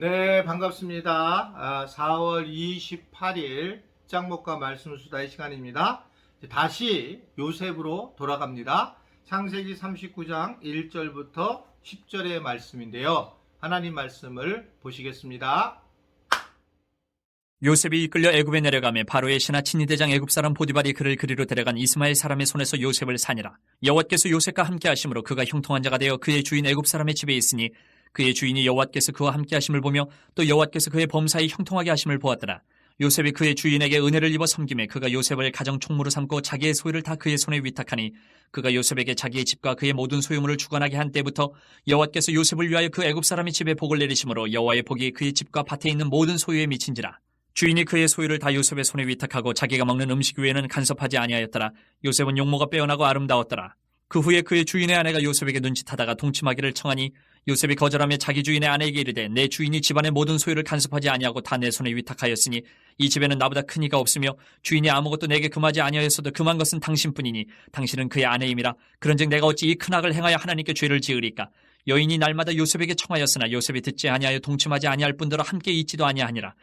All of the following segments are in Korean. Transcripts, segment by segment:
네, 반갑습니다. 4월 28일 짱목과 말씀 수다의 시간입니다. 다시 요셉으로 돌아갑니다. 창세기 39장 1절부터 10절의 말씀인데요. 하나님 말씀을 보시겠습니다. 요셉이 이끌려 애굽에 내려가며 바로의 신하 친위대장 애굽 사람 보디발이 그를 그리로 데려간 이스마엘 사람의 손에서 요셉을 사니라. 여호와께서 요셉과 함께 하심으로 그가 형통한 자가 되어 그의 주인 애굽 사람의 집에 있으니 그의 주인이 여호와께서 그와 함께 하심을 보며 또 여호와께서 그의 범사에 형통하게 하심을 보았더라. 요셉이 그의 주인에게 은혜를 입어 섬김에 그가 요셉을 가정 총무로 삼고 자기의 소유를 다 그의 손에 위탁하니 그가 요셉에게 자기의 집과 그의 모든 소유물을 주관하게 한 때부터 여호와께서 요셉을 위하여 그 애굽 사람의 집에 복을 내리심으로 여호와의 복이 그의 집과 밭에 있는 모든 소유에 미친지라. 주인이 그의 소유를 다 요셉의 손에 위탁하고 자기가 먹는 음식 외에는 간섭하지 아니하였더라. 요셉은 용모가 빼어나고 아름다웠더라. 그 후에 그의 주인의 아내가 요셉에게 눈짓하다가 동침하기를 청하니 요셉이 거절하며 자기 주인의 아내에게 이르되 내 주인이 집안의 모든 소유를 간섭하지 아니하고 다 내 손에 위탁하였으니 이 집에는 나보다 큰 이가 없으며 주인이 아무것도 내게 금하지 아니하였어도 금한 것은 당신뿐이니 당신은 그의 아내임이라. 그런즉 내가 어찌 이 큰 악을 행하여 하나님께 죄를 지으리까. 여인이 날마다 요셉에게 청하였으나 요셉이 듣지 아니하여 동침하지 아니할 뿐더러 함께 있지도 아니하니라.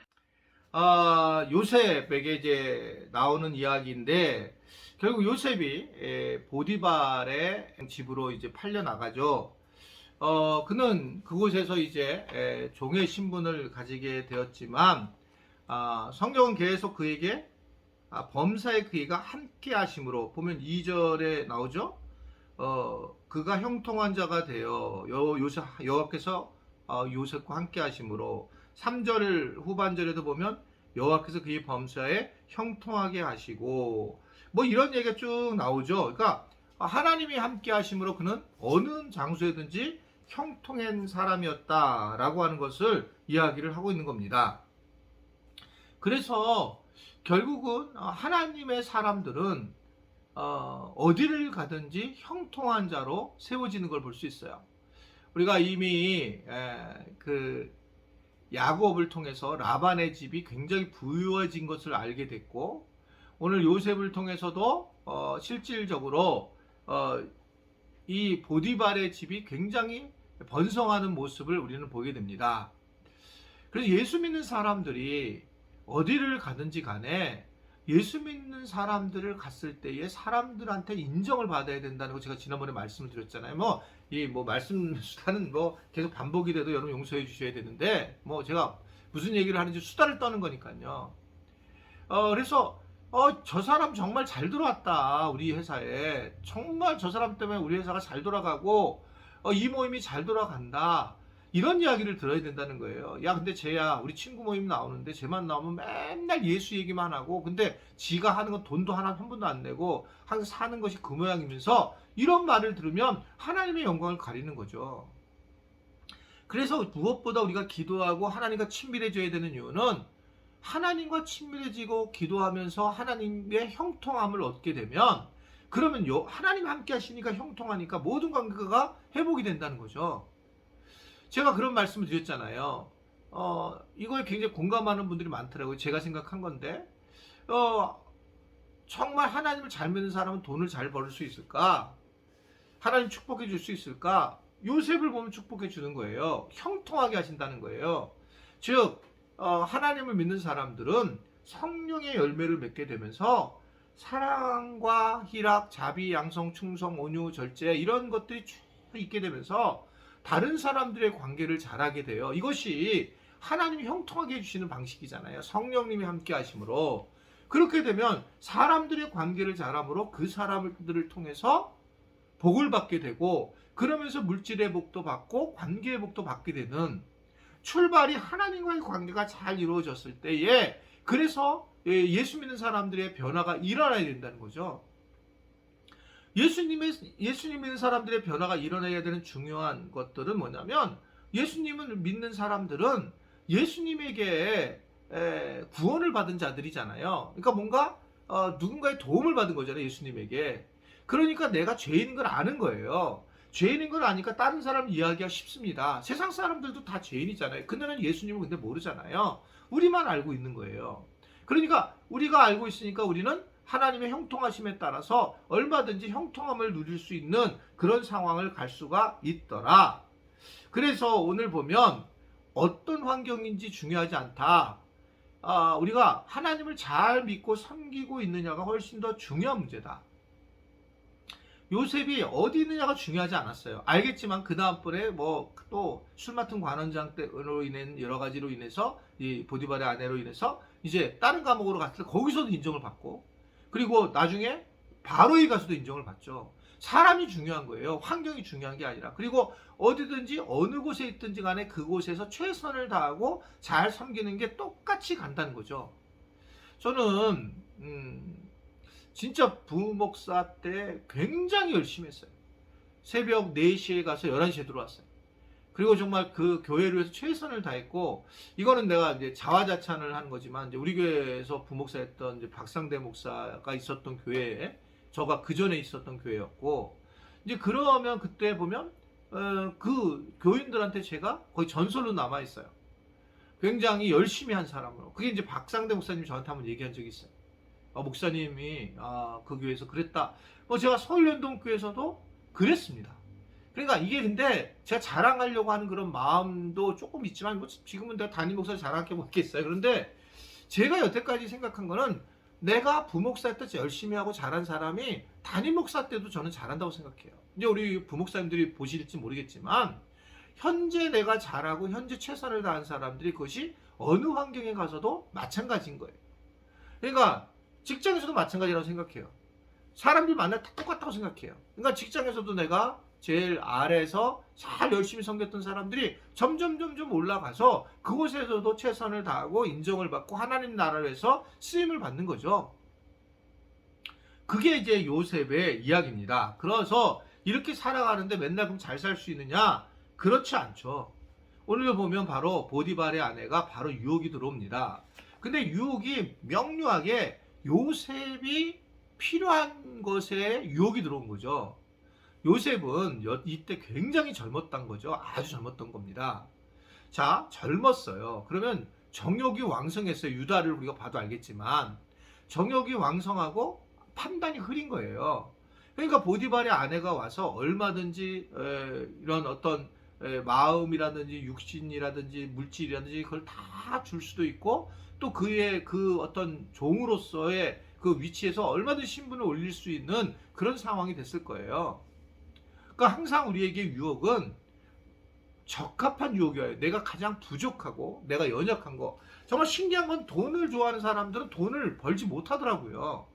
요셉에게 이제 나오는 이야기인데 결국 요셉이 보디발의 집으로 이제 팔려 나가죠. 그는 그곳에서 이제 종의 신분을 가지게 되었지만 성경은 계속 그에게 범사의 그이가 함께 하심으로 보면 2절에 나오죠. 그가 형통한 자가 되어 여호와께서 요셉과 함께 하심으로 3절 후반절에도 보면 여호와께서 그의 범사에 형통하게 하시고 뭐 이런 얘기가 쭉 나오죠. 그러니까 하나님이 함께 하심으로 그는 어느 장소에든지 형통한 사람이었다라고 하는 것을 이야기를 하고 있는 겁니다. 그래서 결국은 하나님의 사람들은 어디를 가든지 형통한 자로 세워지는 걸 볼 수 있어요. 우리가 이미 그 야곱을 통해서 라반의 집이 굉장히 부유해진 것을 알게 됐고 오늘 요셉을 통해서도 실질적으로 이 보디발의 집이 굉장히 번성하는 모습을 우리는 보게 됩니다. 그래서 예수 믿는 사람들이 어디를 가든지 간에 예수 믿는 사람들을 갔을 때에 사람들한테 인정을 받아야 된다는 거 제가 지난번에 말씀을 드렸잖아요. 말씀 수다는 계속 반복이 돼도 여러분 용서해 주셔야 되는데 제가 무슨 얘기를 하는지 수다를 떠는 거니까요. 그래서 저 사람 정말 잘 들어왔다 우리 회사에. 정말 저 사람 때문에 우리 회사가 잘 돌아가고 이 모임이 잘 돌아간다. 이런 이야기를 들어야 된다는 거예요. 야, 근데 쟤야, 우리 친구 모임 나오는데 쟤만 나오면 맨날 예수 얘기만 하고, 근데 지가 하는 건 돈도 한 번도 안 내고, 항상 사는 것이 그 모양이면서, 이런 말을 들으면 하나님의 영광을 가리는 거죠. 그래서 무엇보다 우리가 기도하고 하나님과 친밀해져야 되는 이유는, 하나님과 친밀해지고 기도하면서 하나님의 형통함을 얻게 되면, 그러면 하나님 함께 하시니까 형통하니까 모든 관계가 회복이 된다는 거죠. 제가 그런 말씀을 드렸잖아요. 이거에 굉장히 공감하는 분들이 많더라고요. 제가 생각한 건데, 정말 하나님을 잘 믿는 사람은 돈을 잘 벌 수 있을까? 하나님 축복해 줄 수 있을까? 요셉을 보면 축복해 주는 거예요. 형통하게 하신다는 거예요. 즉, 하나님을 믿는 사람들은 성령의 열매를 맺게 되면서 사랑과 희락, 자비, 양성, 충성, 온유, 절제 이런 것들이 쭉 있게 되면서 다른 사람들의 관계를 잘하게 돼요. 이것이 하나님이 형통하게 해주시는 방식이잖아요. 성령님이 함께 하심으로. 그렇게 되면 사람들의 관계를 잘함으로 그 사람들을 통해서 복을 받게 되고 그러면서 물질의 복도 받고 관계의 복도 받게 되는 출발이 하나님과의 관계가 잘 이루어졌을 때에 그래서 예수 믿는 사람들의 변화가 일어나야 된다는 거죠. 예수님 믿는 사람들의 변화가 일어나야 되는 중요한 것들은 뭐냐면 예수님을 믿는 사람들은 예수님에게 구원을 받은 자들이잖아요. 그러니까 뭔가 누군가의 도움을 받은 거잖아요. 예수님에게. 그러니까 내가 죄인인 걸 아는 거예요. 죄인인 걸 아니까 다른 사람 이야기가 쉽습니다. 세상 사람들도 다 죄인이잖아요. 그들은 예수님을 근데 모르잖아요. 우리만 알고 있는 거예요. 그러니까 우리가 알고 있으니까 우리는 하나님의 형통하심에 따라서 얼마든지 형통함을 누릴 수 있는 그런 상황을 갈 수가 있더라. 그래서 오늘 보면 어떤 환경인지 중요하지 않다. 우리가 하나님을 잘 믿고 섬기고 있느냐가 훨씬 더 중요한 문제다. 요셉이 어디 있느냐가 중요하지 않았어요. 알겠지만 그 다음번에 뭐 또 술 맡은 관원장 때로 인한 여러 가지로 인해서 이 보디발의 아내로 인해서 이제 다른 감옥으로 갔을 때 거기서도 인정을 받고, 그리고 나중에 바로에 가서도 인정을 받죠. 사람이 중요한 거예요. 환경이 중요한 게 아니라. 그리고 어디든지 어느 곳에 있든지 간에 그곳에서 최선을 다하고 잘 섬기는 게 똑같이 간다는 거죠. 저는 진짜 부목사 때 굉장히 열심히 했어요. 새벽 4시에 가서 11시에 들어왔어요. 그리고 정말 그 교회를 위해서 최선을 다했고, 이거는 내가 이제 자화자찬을 하는 거지만, 이제 우리 교회에서 부목사였던 이제 박상대 목사가 있었던 교회에, 저가 그 전에 있었던 교회였고, 이제 그러면 그때 보면 그 교인들한테 제가 거의 전설로 남아 있어요. 굉장히 열심히 한 사람으로. 그게 이제 박상대 목사님이 저한테 한번 얘기한 적이 있어요. 목사님이 그 교회에서 그랬다. 제가 서울연동교회에서도 그랬습니다. 그러니까 이게 근데 제가 자랑하려고 하는 그런 마음도 조금 있지만, 지금은 내가 담임 목사 자랑할 게 뭐겠어요. 그런데 제가 여태까지 생각한 거는, 내가 부목사 때 열심히 하고 잘한 사람이 담임 목사 때도 저는 잘한다고 생각해요. 이제 우리 부목사님들이 보실지 모르겠지만, 현재 내가 잘하고 현재 최선을 다한 사람들이 그것이 어느 환경에 가서도 마찬가지인 거예요. 그러니까 직장에서도 마찬가지라고 생각해요. 사람들 만날 때 똑같다고 생각해요. 그러니까 직장에서도 내가 제일 아래에서 잘 열심히 섬겼던 사람들이 점점 올라가서 그곳에서도 최선을 다하고 인정을 받고 하나님 나라를 위해서 쓰임을 받는 거죠. 그게 이제 요셉의 이야기입니다. 그래서 이렇게 살아가는데 맨날 그럼 잘 살 수 있느냐? 그렇지 않죠. 오늘 보면 바로 보디발의 아내가 바로 유혹이 들어옵니다. 근데 유혹이 명료하게 요셉이 필요한 것에 유혹이 들어온 거죠. 요셉은 이때 굉장히 젊었던 거죠. 아주 젊었던 겁니다. 자, 젊었어요. 그러면 정욕이 왕성했어요. 유다를 우리가 봐도 알겠지만 정욕이 왕성하고 판단이 흐린 거예요. 그러니까 보디발의 아내가 와서 얼마든지 이런 어떤 마음이라든지 육신이라든지 물질이라든지 그걸 다 줄 수도 있고, 또 그의 그 어떤 종으로서의 그 위치에서 얼마든지 신분을 올릴 수 있는 그런 상황이 됐을 거예요. 그러니까 항상 우리에게 유혹은 적합한 유혹이에요. 내가 가장 부족하고 내가 연약한 거. 정말 신기한 건 돈을 좋아하는 사람들은 돈을 벌지 못하더라고요.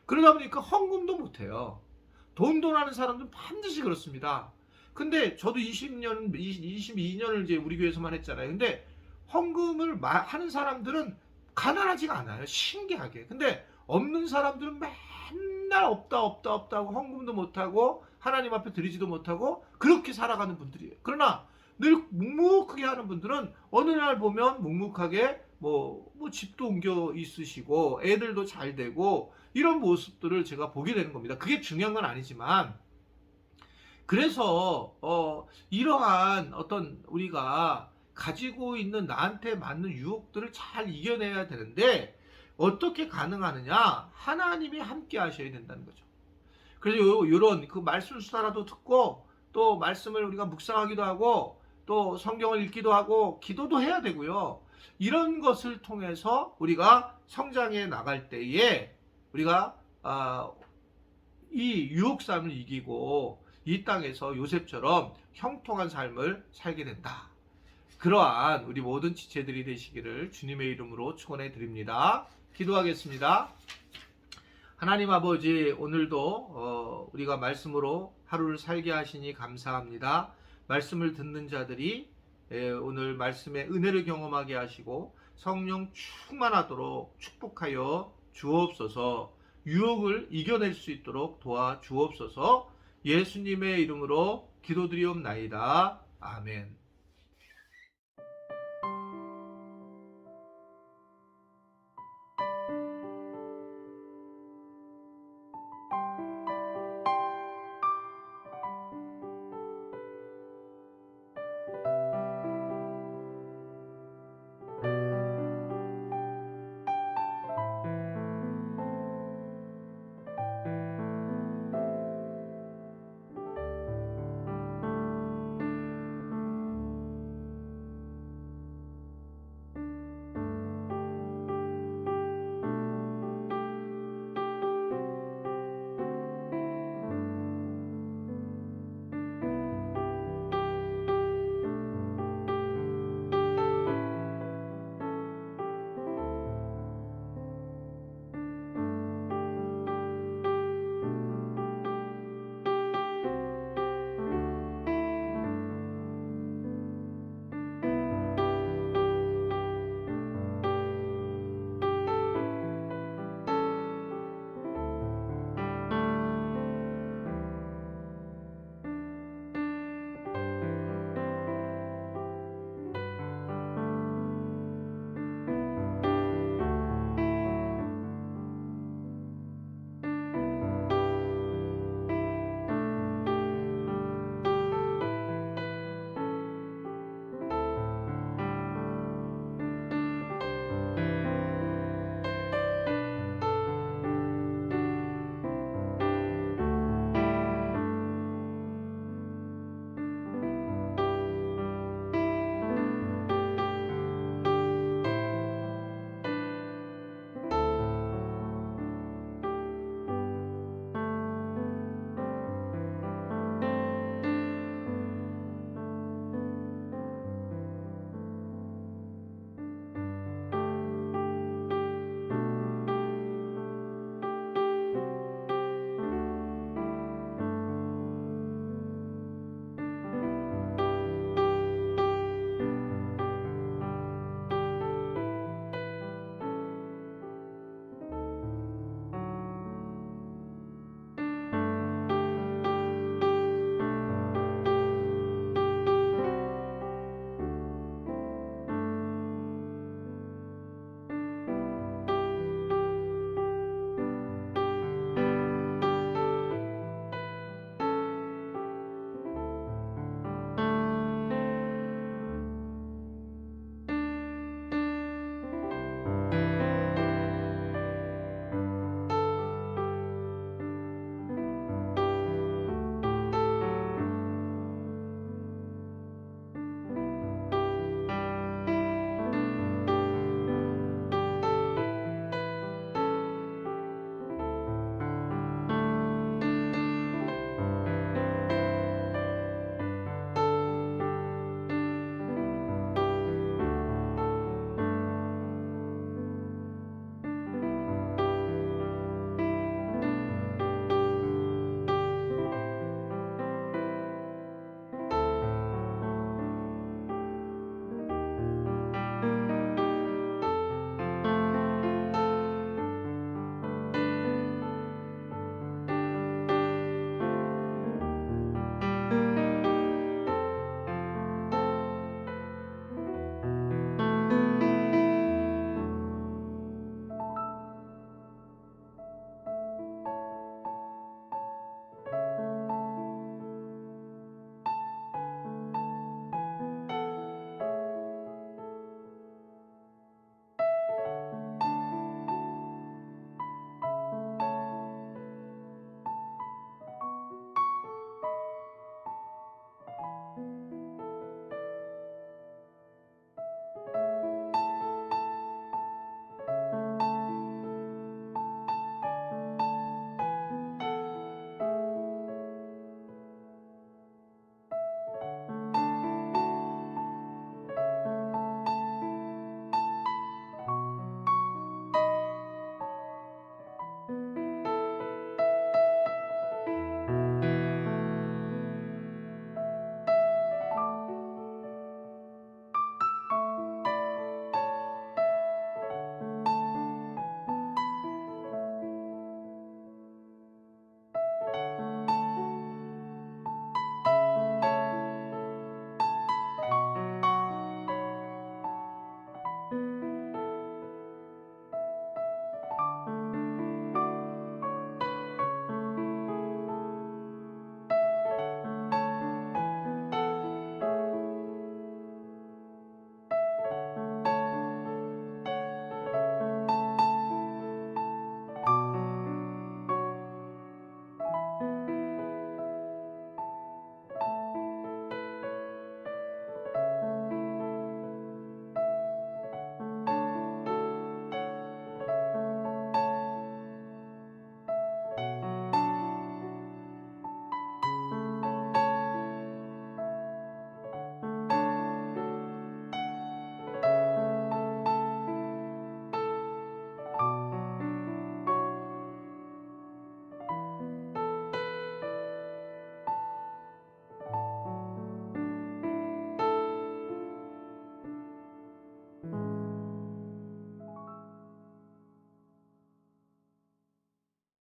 그러다 보니까 헌금도 못해요. 돈도 나는 사람들은 반드시 그렇습니다. 근데 저도 22년을 이제 우리 교회에서만 했잖아요. 근데 헌금을 하는 사람들은 가난하지가 않아요. 신기하게. 근데 없는 사람들은 맨날 없다 하고 헌금도 못하고 하나님 앞에 드리지도 못하고 그렇게 살아가는 분들이에요. 그러나 늘 묵묵하게 하는 분들은 어느 날 보면 묵묵하게 뭐 집도 옮겨 있으시고 애들도 잘 되고 이런 모습들을 제가 보게 되는 겁니다. 그게 중요한 건 아니지만, 그래서 이러한 어떤 우리가 가지고 있는 나한테 맞는 유혹들을 잘 이겨내야 되는데, 어떻게 가능하느냐? 하나님이 함께 하셔야 된다는 거죠. 그래서 이런 그 말씀 수다라도 듣고, 또 말씀을 우리가 묵상하기도 하고, 또 성경을 읽기도 하고, 기도도 해야 되고요. 이런 것을 통해서 우리가 성장해 나갈 때에 우리가 이 유혹삼을 이기고 이 땅에서 요셉처럼 형통한 삶을 살게 된다. 그러한 우리 모든 지체들이 되시기를 주님의 이름으로 축원해 드립니다. 기도하겠습니다. 하나님 아버지, 오늘도 우리가 말씀으로 하루를 살게 하시니 감사합니다. 말씀을 듣는 자들이 오늘 말씀의 은혜를 경험하게 하시고 성령 충만하도록 축복하여 주옵소서. 유혹을 이겨낼 수 있도록 도와 주옵소서. 예수님의 이름으로 기도드리옵나이다. 아멘.